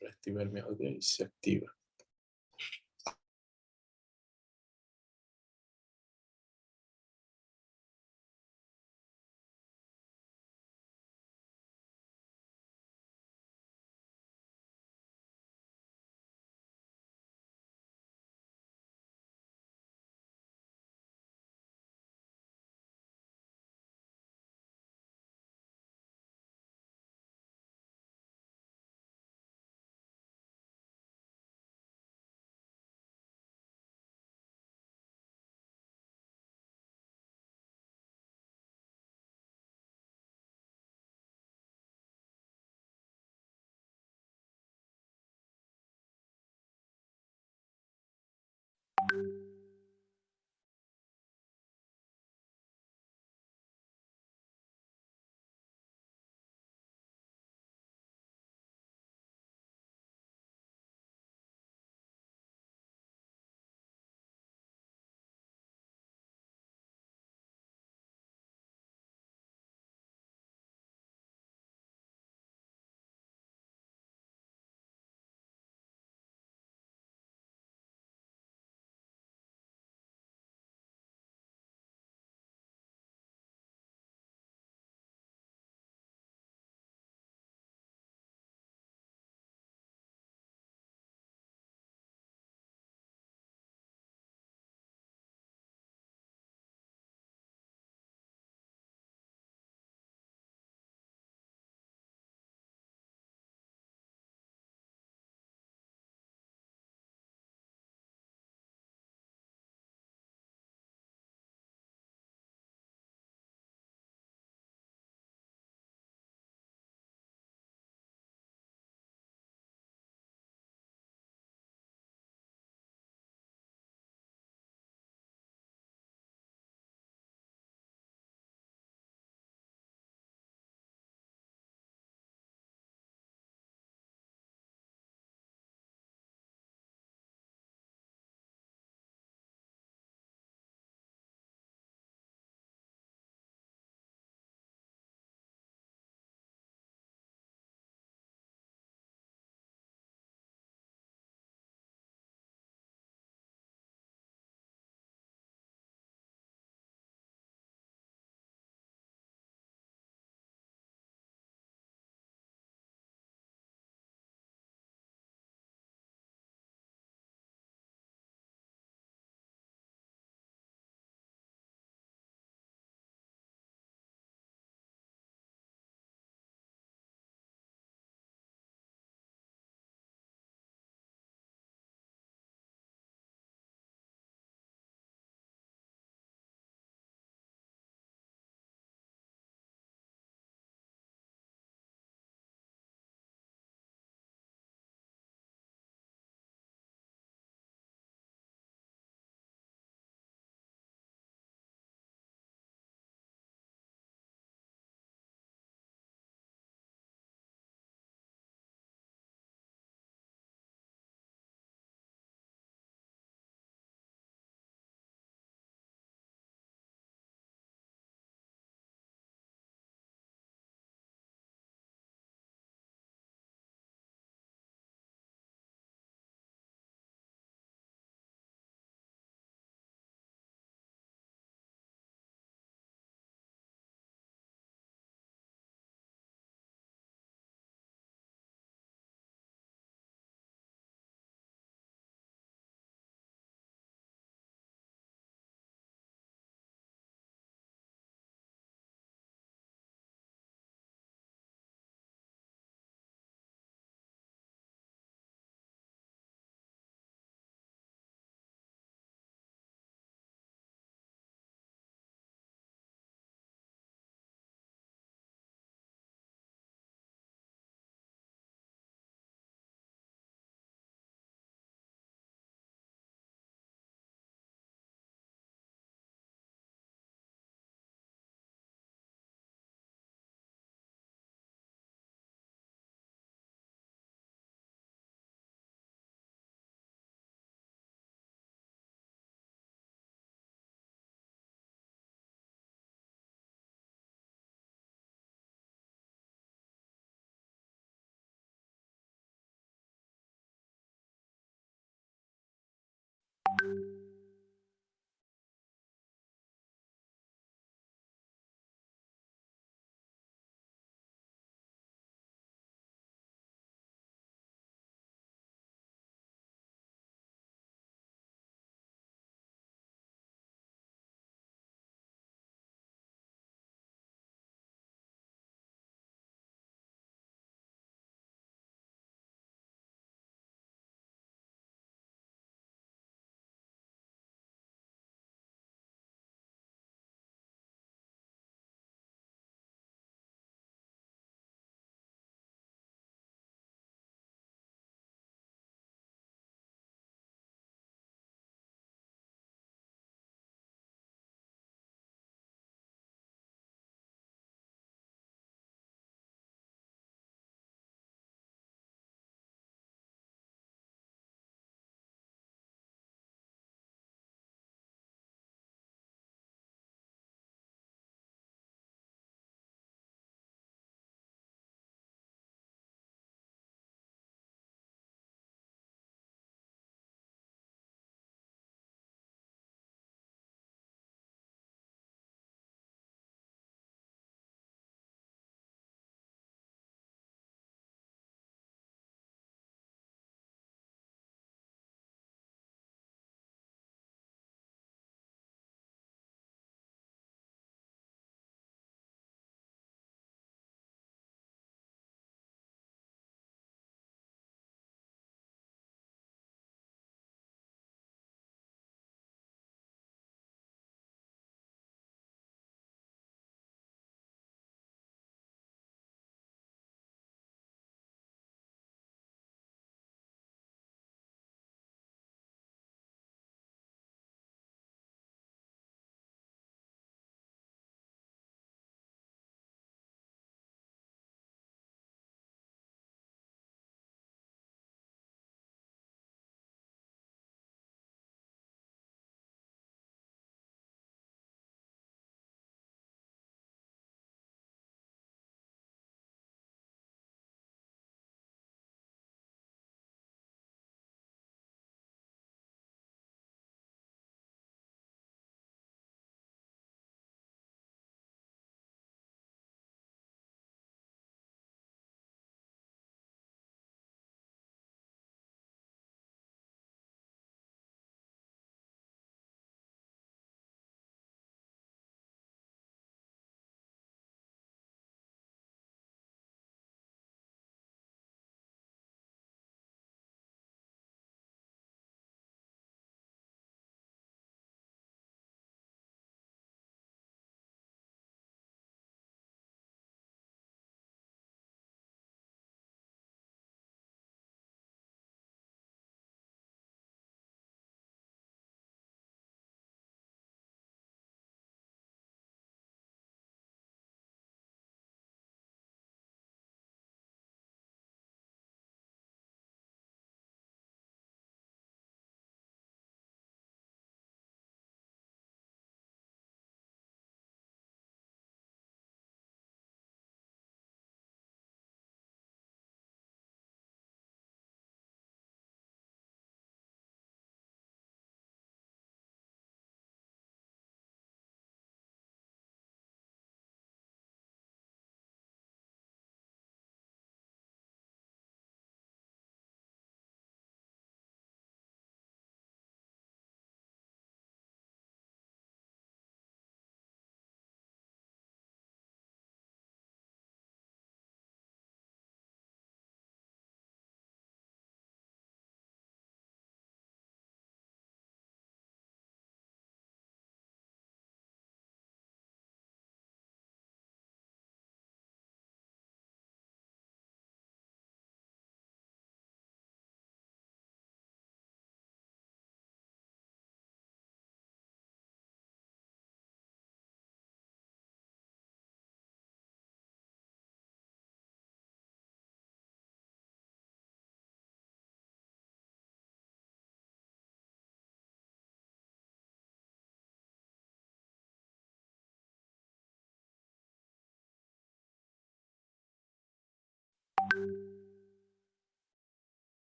reactivar mi audio y se activa.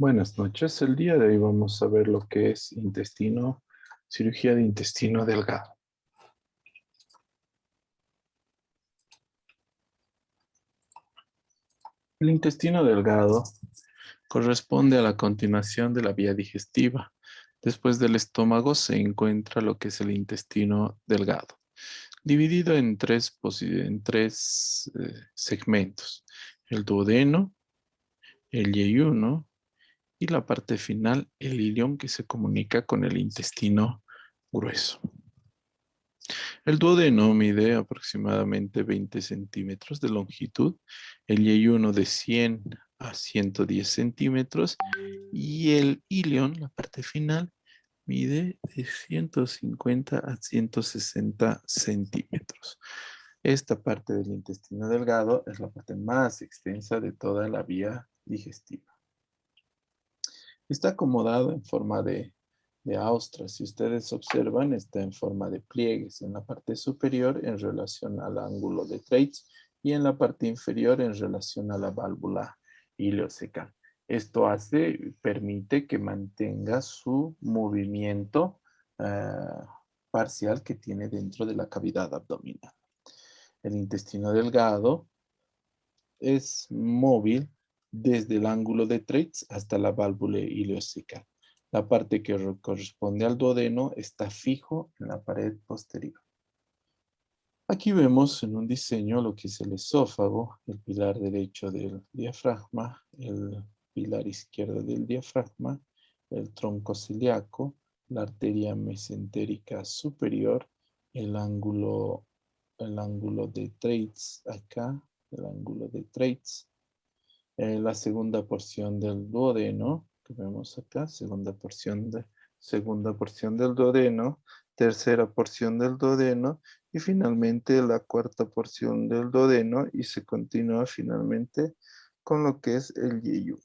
Buenas noches. El día de hoy vamos a ver lo que es intestino, cirugía de intestino delgado. El intestino delgado corresponde a la continuación de la vía digestiva. Después del estómago se encuentra lo que es el intestino delgado, dividido en tres segmentos: el duodeno, el yeyuno y la parte final, el ilion, que se comunica con el intestino grueso. El duodeno mide aproximadamente 20 centímetros de longitud, el yeyuno de 100 a 110 centímetros y el ilion, la parte final, mide de 150 a 160 centímetros. Esta parte del intestino delgado es la parte más extensa de toda la vía digestiva. Está acomodado en forma de austra. Si ustedes observan, está en forma de pliegues en la parte superior en relación al ángulo de Treitz y en la parte inferior en relación a la válvula ileocecal. Esto permite que mantenga su movimiento parcial que tiene dentro de la cavidad abdominal. El intestino delgado es móvil desde el ángulo de Treitz hasta la válvula ileocecal. La parte que corresponde al duodeno está fijo en la pared posterior. Aquí vemos en un diseño lo que es el esófago, el pilar derecho del diafragma, el pilar izquierdo del diafragma, el tronco celíaco, la arteria mesentérica superior, el ángulo de Treitz acá, el ángulo de Treitz, la segunda porción del duodeno, que vemos acá, segunda porción del duodeno, tercera porción del duodeno y finalmente la cuarta porción del duodeno y se continúa finalmente con lo que es el yeyuno.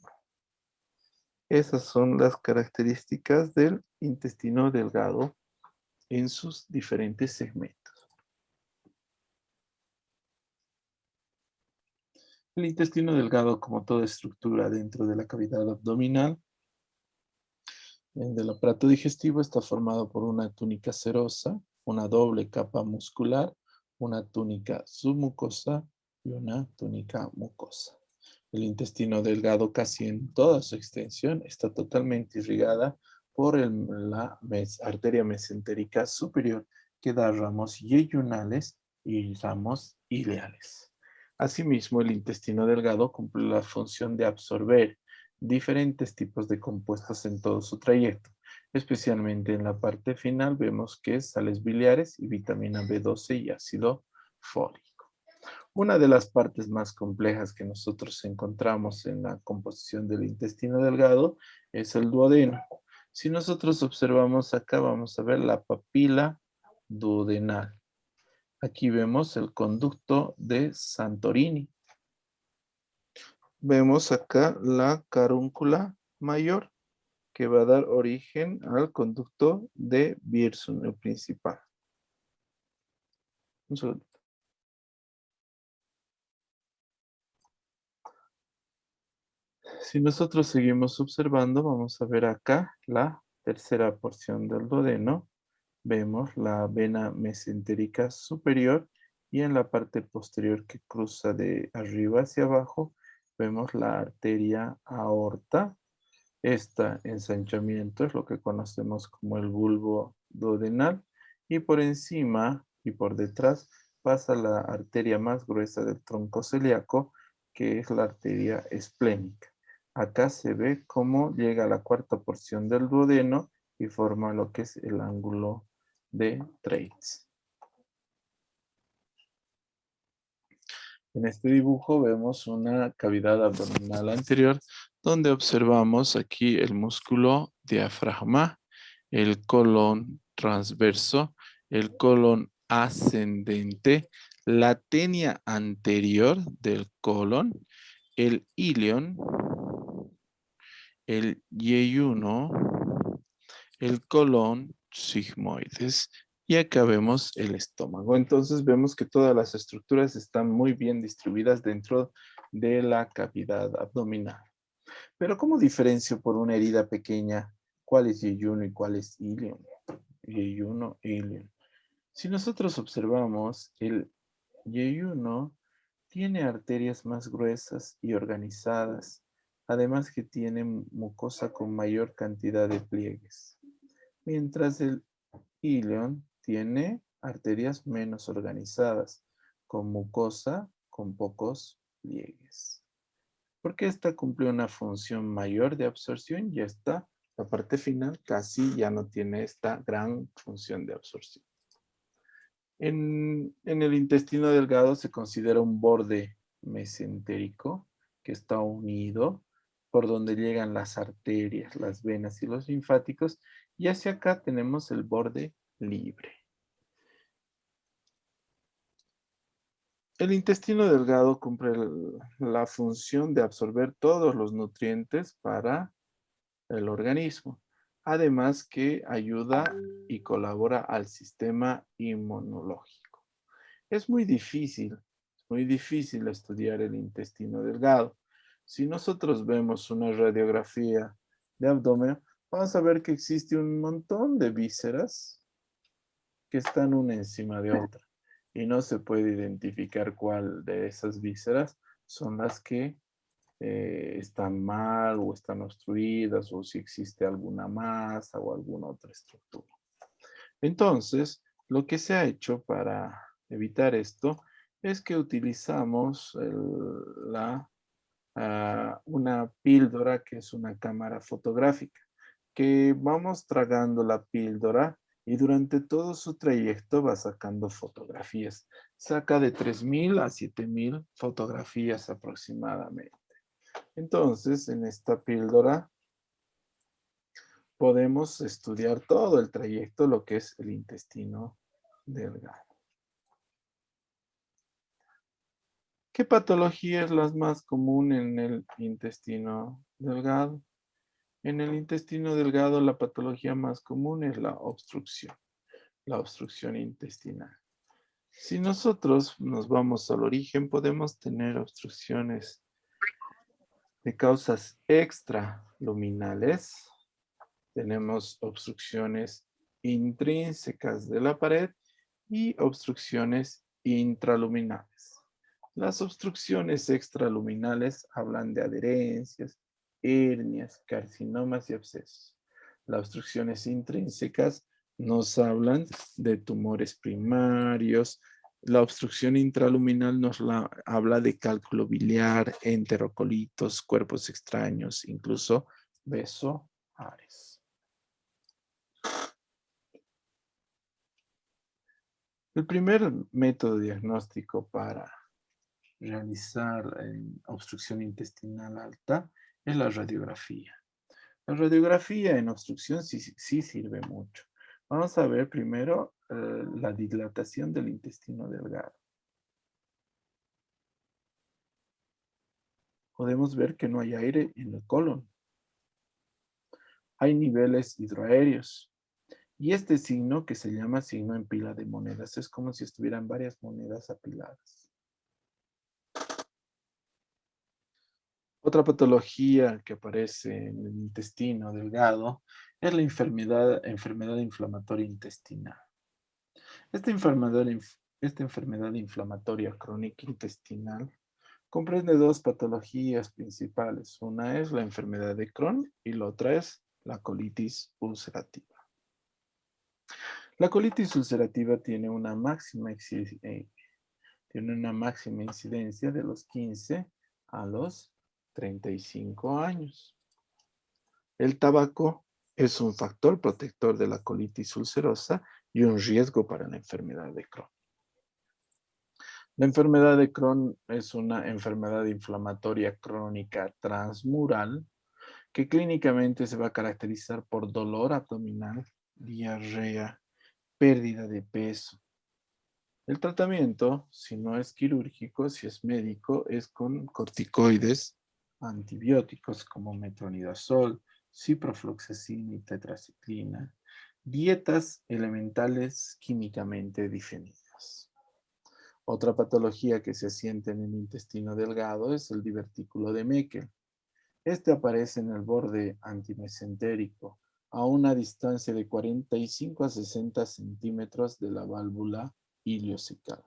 Esas son las características del intestino delgado en sus diferentes segmentos. El intestino delgado, como toda estructura dentro de la cavidad abdominal, del aparato digestivo, está formado por una túnica serosa, una doble capa muscular, una túnica submucosa y una túnica mucosa. El intestino delgado, casi en toda su extensión, está totalmente irrigada por la arteria mesentérica superior, que da ramos yeyunales y ramos ileales. Asimismo, el intestino delgado cumple la función de absorber diferentes tipos de compuestos en todo su trayecto. Especialmente en la parte final vemos que es sales biliares y vitamina B12 y ácido fólico. Una de las partes más complejas que nosotros encontramos en la composición del intestino delgado es el duodeno. Si nosotros observamos acá, vamos a ver la papila duodenal. Aquí vemos el conducto de Santorini. Vemos acá la carúncula mayor, que va a dar origen al conducto de Wirsung, el principal. Un segundo. Si nosotros seguimos observando, vamos a ver acá la tercera porción del duodeno. Vemos la vena mesentérica superior y en la parte posterior que cruza de arriba hacia abajo, vemos la arteria aorta. Este ensanchamiento es lo que conocemos como el bulbo duodenal y por encima y por detrás pasa la arteria más gruesa del tronco celíaco, que es la arteria esplénica. Acá se ve cómo llega a la cuarta porción del duodeno y forma lo que es el ángulo de Treitz. En este dibujo vemos una cavidad abdominal anterior donde observamos aquí el músculo diafragma, el colon transverso, el colon ascendente, la tenia anterior del colon, el ilion, el yeyuno, el colon sigmoides y acá vemos el estómago. Entonces vemos que todas las estructuras están muy bien distribuidas dentro de la cavidad abdominal. Pero ¿cómo diferencio por una herida pequeña cuál es yeyuno y cuál es ilion? Yeyuno, ilion. Si nosotros observamos, el yeyuno tiene arterias más gruesas y organizadas, además que tiene mucosa con mayor cantidad de pliegues, mientras el ilion tiene arterias menos organizadas, con mucosa con pocos pliegues. Porque esta cumple una función mayor de absorción y esta, la parte final, casi ya no tiene esta gran función de absorción. En el intestino delgado se considera un borde mesentérico que está unido por donde llegan las arterias, las venas y los linfáticos, y hacia acá tenemos el borde libre. El intestino delgado cumple la función de absorber todos los nutrientes para el organismo, además que ayuda y colabora al sistema inmunológico. Es muy difícil estudiar el intestino delgado. Si nosotros vemos una radiografía de abdomen, vamos a ver que existe un montón de vísceras que están una encima de otra y no se puede identificar cuál de esas vísceras son las que están mal o están obstruidas o si existe alguna masa o alguna otra estructura. Entonces, lo que se ha hecho para evitar esto es que utilizamos una píldora que es una cámara fotográfica, que vamos tragando la píldora y durante todo su trayecto va sacando fotografías. Saca de 3.000 a 7.000 fotografías aproximadamente. Entonces, en esta píldora podemos estudiar todo el trayecto, lo que es el intestino delgado. ¿Qué patología es la más común en el intestino delgado? En el intestino delgado la patología más común es la obstrucción intestinal. Si nosotros nos vamos al origen, podemos tener obstrucciones de causas extraluminales. Tenemos obstrucciones intrínsecas de la pared y obstrucciones intraluminales. Las obstrucciones extraluminales hablan de adherencias, hernias, carcinomas y abscesos. Las obstrucciones intrínsecas nos hablan de tumores primarios. La obstrucción intraluminal habla de cálculo biliar, enterocolitos, cuerpos extraños, incluso besoares. El primer método diagnóstico para realizar obstrucción intestinal alta es la radiografía. La radiografía en obstrucción sí sirve mucho. Vamos a ver primero la dilatación del intestino delgado. Podemos ver que no hay aire en el colon. Hay niveles hidroaéreos. Y este signo, que se llama signo en pila de monedas, es como si estuvieran varias monedas apiladas. Otra patología que aparece en el intestino delgado es la enfermedad inflamatoria intestinal. Esta enfermedad inflamatoria crónica intestinal comprende dos patologías principales. Una es la enfermedad de Crohn y la otra es la colitis ulcerativa. La colitis ulcerativa tiene una máxima incidencia de los 15 a los 35 años. El tabaco es un factor protector de la colitis ulcerosa y un riesgo para la enfermedad de Crohn. La enfermedad de Crohn es una enfermedad inflamatoria crónica transmural que clínicamente se va a caracterizar por dolor abdominal, diarrea, pérdida de peso. El tratamiento, si no es quirúrgico, si es médico, es con corticoides, antibióticos como metronidazol, ciprofloxacina y tetraciclina, dietas elementales químicamente definidas. Otra patología que se asienta en el intestino delgado es el divertículo de Meckel. Este aparece en el borde antimesentérico a una distancia de 45 a 60 centímetros de la válvula iliocecal.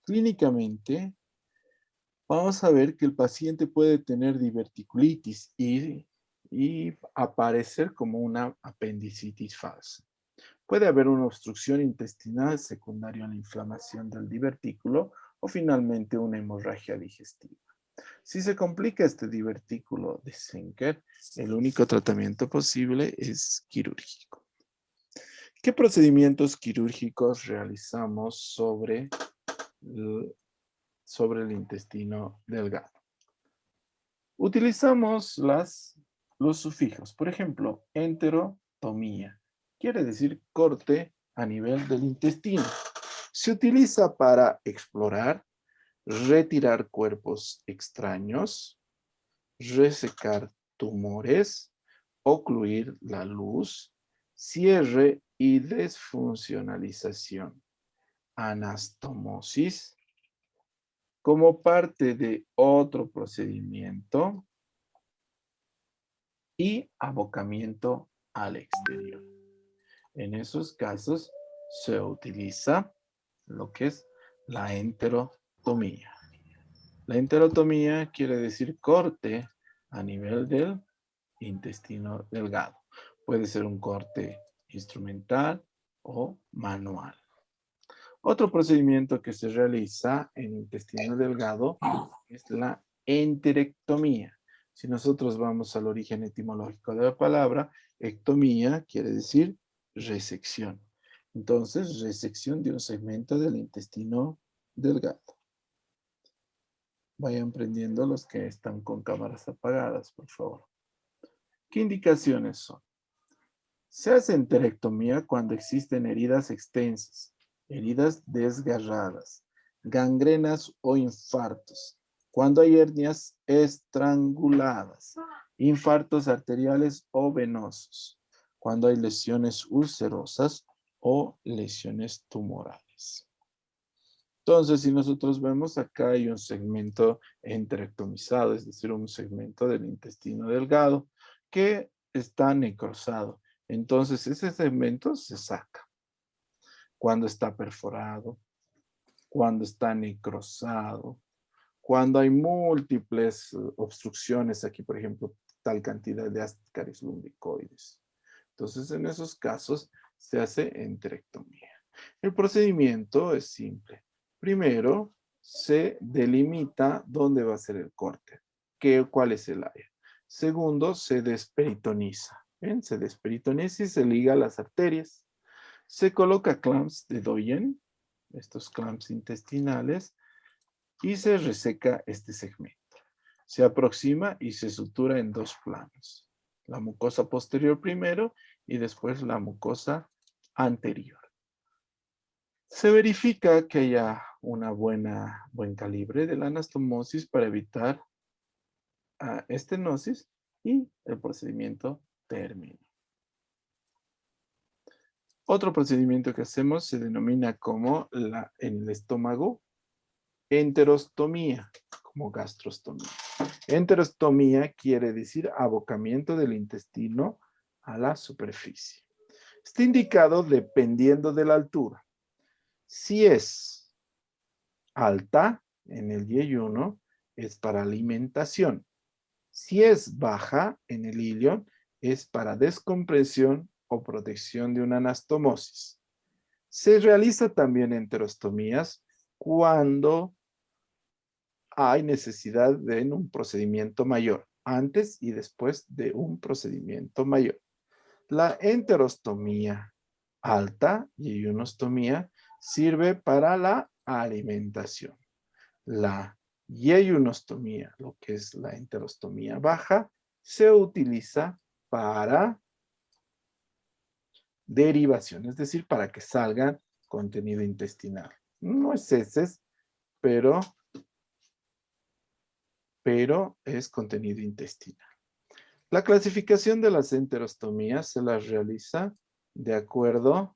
Clínicamente, vamos a ver que el paciente puede tener diverticulitis y aparecer como una apendicitis falsa. Puede haber una obstrucción intestinal secundaria a la inflamación del divertículo o finalmente una hemorragia digestiva. Si se complica este divertículo de Schenker, el único tratamiento posible es quirúrgico. ¿Qué procedimientos quirúrgicos realizamos sobre el intestino delgado? Utilizamos los sufijos. Por ejemplo, enterotomía. Quiere decir corte a nivel del intestino. Se utiliza para explorar, retirar cuerpos extraños, resecar tumores, ocluir la luz, cierre y desfuncionalización, anastomosis, como parte de otro procedimiento y abocamiento al exterior. En esos casos se utiliza lo que es la enterotomía. La enterotomía quiere decir corte a nivel del intestino delgado. Puede ser un corte instrumental o manual. Otro procedimiento que se realiza en intestino delgado es la enterectomía. Si nosotros vamos al origen etimológico de la palabra, ectomía quiere decir resección. Entonces, resección de un segmento del intestino delgado. Vayan prendiendo los que están con cámaras apagadas, por favor. ¿Qué indicaciones son? Se hace enterectomía cuando existen heridas extensas, heridas desgarradas, gangrenas o infartos, cuando hay hernias estranguladas, infartos arteriales o venosos, cuando hay lesiones ulcerosas o lesiones tumorales. Entonces, si nosotros vemos acá hay un segmento enterectomizado, es decir, un segmento del intestino delgado que está necrosado. Entonces, ese segmento se saca cuando está perforado, cuando está necrosado, cuando hay múltiples obstrucciones, aquí por ejemplo, tal cantidad de ascaris lumbricoides. Entonces, en esos casos se hace enterectomía. El procedimiento es simple. Primero, se delimita dónde va a ser el corte, cuál es el área. Segundo, se desperitoniza. ¿Ven? Se desperitoniza y se liga a las arterias. Se coloca clamps de Doyen, estos clamps intestinales, y se reseca este segmento. Se aproxima y se sutura en dos planos. La mucosa posterior primero y después la mucosa anterior. Se verifica que haya buen calibre de la anastomosis para evitar estenosis y el procedimiento termina. Otro procedimiento que hacemos se denomina como en el estómago enterostomía, como gastrostomía. Enterostomía quiere decir abocamiento del intestino a la superficie. Está indicado dependiendo de la altura. Si es alta, en el yeyuno, es para alimentación. Si es baja, en el ilion, es para descompresión o protección de una anastomosis. Se realiza también enterostomías cuando hay necesidad de un procedimiento mayor, antes y después de un procedimiento mayor. La enterostomía alta y yeyunostomía sirve para la alimentación. La yeyunostomía, lo que es la enterostomía baja, se utiliza para derivación, es decir, para que salga contenido intestinal. No es heces, pero es contenido intestinal. La clasificación de las enterostomías se las realiza de acuerdo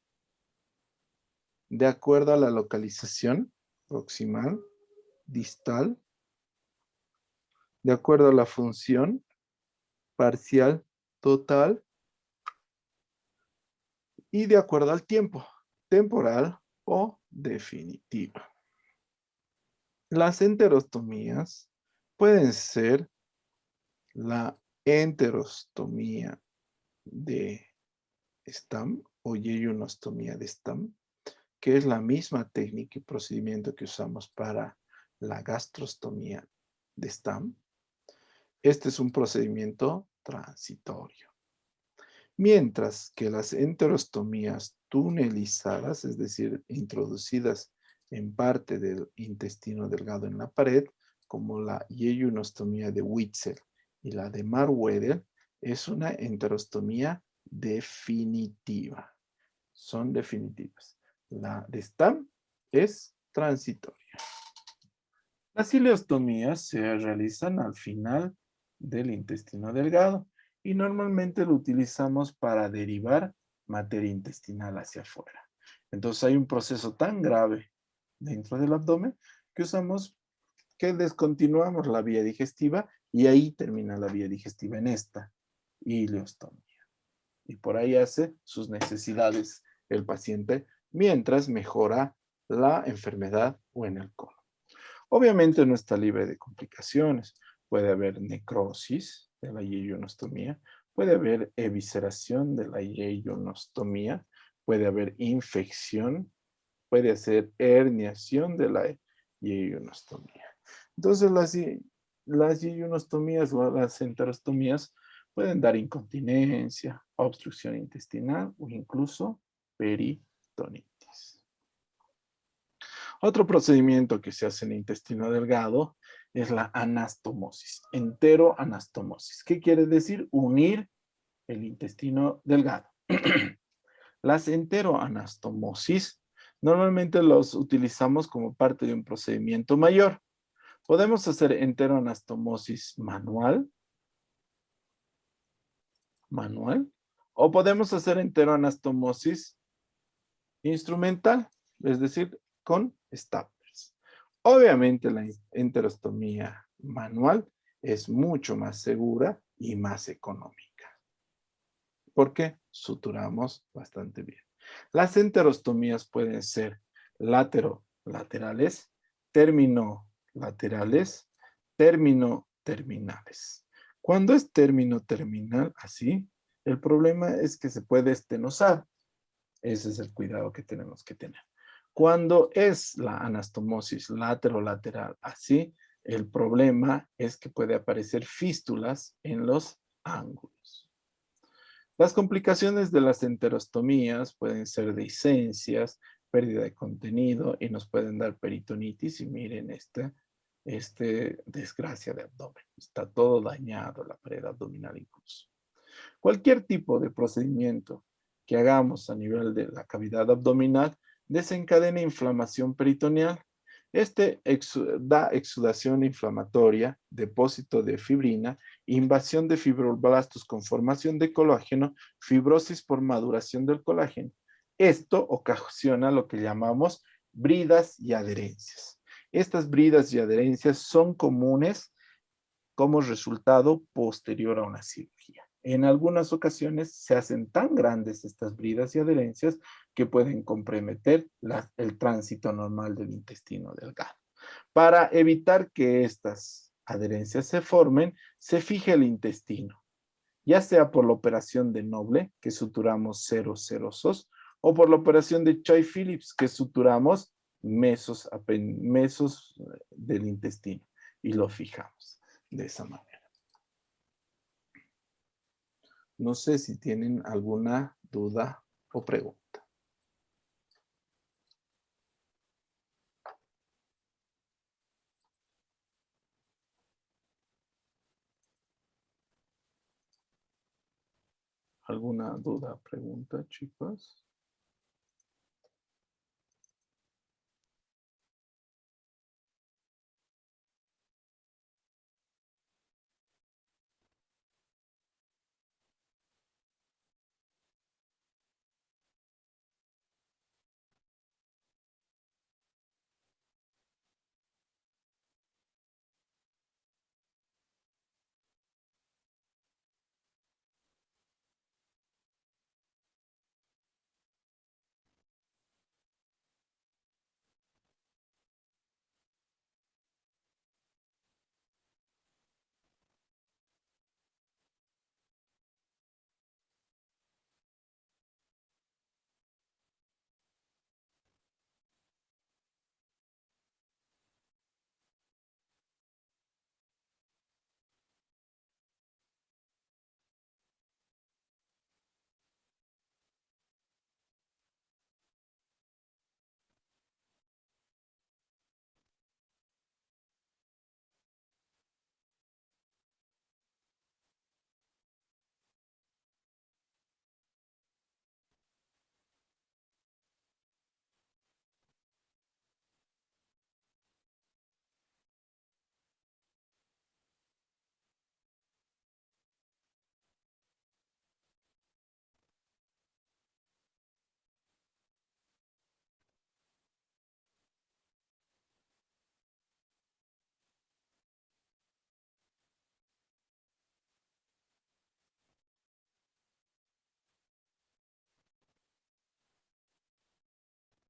a la localización proximal, distal, de acuerdo a la función parcial, total y de acuerdo al tiempo, temporal o definitiva. Las enterostomías pueden ser la enterostomía de Stam o yeyunostomía de Stam, que es la misma técnica y procedimiento que usamos para la gastrostomía de Stam. Este es un procedimiento transitorio. Mientras que las enterostomías tunelizadas, es decir, introducidas en parte del intestino delgado en la pared, como la yeyunostomía de Witzel y la de Marwedel, es una enterostomía definitiva. Son definitivas. La de Stam es transitoria. Las ileostomías se realizan al final del intestino delgado y normalmente lo utilizamos para derivar materia intestinal hacia afuera. Entonces hay un proceso tan grave dentro del abdomen que descontinuamos la vía digestiva y ahí termina la vía digestiva en esta ileostomía. Y por ahí hace sus necesidades el paciente mientras mejora la enfermedad o en el colon. Obviamente no está libre de complicaciones. Puede haber necrosis de la yeyonostomía, puede haber evisceración de la yeyonostomía, puede haber infección, puede hacer herniación de la yeyonostomía. Entonces las yeyonostomías o las enterostomías pueden dar incontinencia, obstrucción intestinal o incluso peritonitis. Otro procedimiento que se hace en el intestino delgado es la anastomosis, enteroanastomosis. ¿Qué quiere decir? Unir el intestino delgado. Las enteroanastomosis normalmente los utilizamos como parte de un procedimiento mayor. Podemos hacer enteroanastomosis manual, o podemos hacer enteroanastomosis instrumental, es decir, con staplers. Obviamente la enterostomía manual es mucho más segura y más económica, porque suturamos bastante bien. Las enterostomías pueden ser laterales, terminolaterales, terminales. Cuando es terminal, así, el problema es que se puede estenosar. Ese es el cuidado que tenemos que tener. Cuando es la anastomosis lateral, así, el problema es que puede aparecer fístulas en los ángulos. Las complicaciones de las enterostomías pueden ser dehiscencias, pérdida de contenido y nos pueden dar peritonitis. Y miren esta desgracia de abdomen. Está todo dañado, la pared abdominal incluso. Cualquier tipo de procedimiento que hagamos a nivel de la cavidad abdominal desencadena inflamación peritoneal. Da exudación inflamatoria, depósito de fibrina, invasión de fibroblastos con formación de colágeno, fibrosis por maduración del colágeno. Esto ocasiona lo que llamamos bridas y adherencias. Estas bridas y adherencias son comunes como resultado posterior a una cirugía. En algunas ocasiones se hacen tan grandes estas bridas y adherencias que pueden comprometer el tránsito normal del intestino delgado. Para evitar que estas adherencias se formen, se fija el intestino, ya sea por la operación de Noble, que suturamos ceros serosos, o por la operación de Choi-Phillips, que suturamos mesos del intestino y lo fijamos de esa manera. No sé si tienen alguna duda o pregunta. ¿Alguna duda, pregunta, chicos?